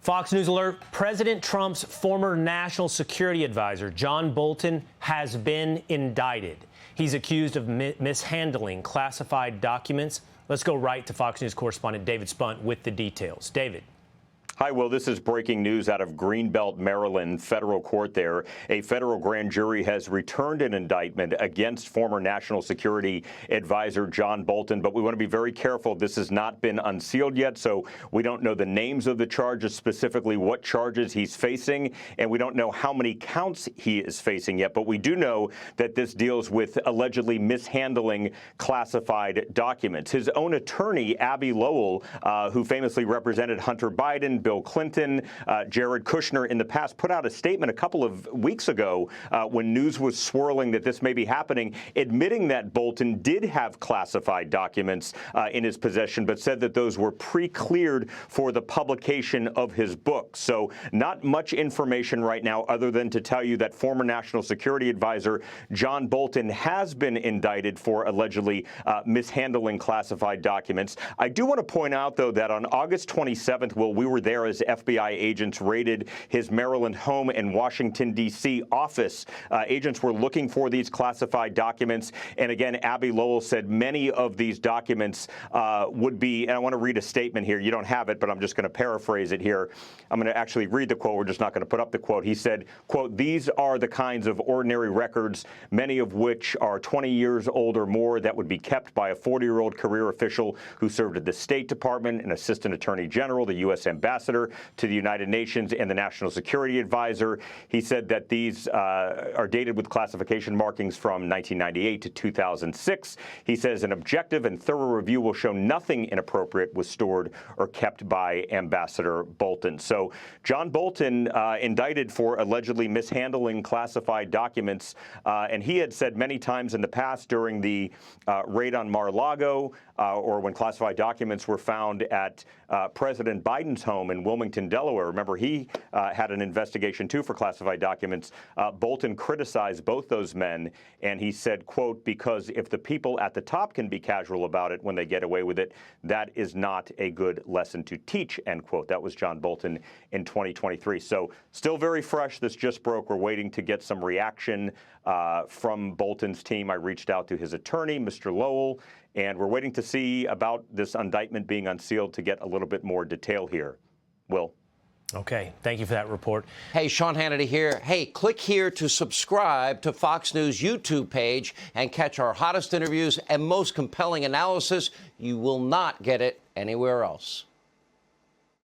Fox News alert, President Trump's former national security advisor, John Bolton, has been indicted. He's accused of mishandling classified documents. Let's go right to Fox News correspondent David Spunt with the details. David. Hi, Will. This is breaking news out of Greenbelt, Maryland, federal court there. A federal grand jury has returned an indictment against former national security advisor John Bolton. But we want to be very careful. This has not been unsealed yet, so we don't know the names of the charges, specifically what charges he's facing, and we don't know how many counts he is facing yet. But we do know that this deals with allegedly mishandling classified documents. His own attorney, Abbe Lowell, who famously represented Hunter Biden, Bill Clinton, Jared Kushner in the past, put out a statement a couple of weeks ago when news was swirling that this may be happening, admitting that Bolton did have classified documents in his possession, but said that those were pre-cleared for the publication of his book. So not much information right now other than to tell you that former national security advisor John Bolton has been indicted for allegedly mishandling classified documents. I do want to point out, though, that on August 27th, we were there as FBI agents raided his Maryland home and Washington, D.C. office. Agents were looking for these classified documents. And again, Abbe Lowell said many of these documents would be, and I want to read a statement here. You don't have it, but I'm just going to paraphrase it here. I'm going to actually read the quote. We're just not going to put up the quote. He said, quote, "These are the kinds of ordinary records, many of which are 20 years old or more, that would be kept by a 40-year-old career official who served at the State Department, an assistant attorney general, the U.S. ambassador to the United Nations, and the National Security Advisor." He said that these are dated with classification markings from 1998 to 2006. He says an objective and thorough review will show nothing inappropriate was stored or kept by Ambassador Bolton. So John Bolton indicted for allegedly mishandling classified documents, and he had said many times in the past during the raid on Mar-a-Lago or when classified documents were found at President Biden's home in Wilmington, Delaware. Remember, he had an investigation, too, for classified documents. Bolton criticized both those men, and he said, quote, "Because if the people at the top can be casual about it when they get away with it, that is not a good lesson to teach," end quote. That was John Bolton in 2023. So still very fresh. This just broke. We're waiting to get some reaction from Bolton's team. I reached out to his attorney, Mr. Lowell, and we're waiting to see about this indictment being unsealed to get a little bit more detail here. Will. Okay. Thank you for that report. Hey, Sean Hannity here. Hey, click here to subscribe to Fox News YouTube page and catch our hottest interviews and most compelling analysis. You will not get it anywhere else.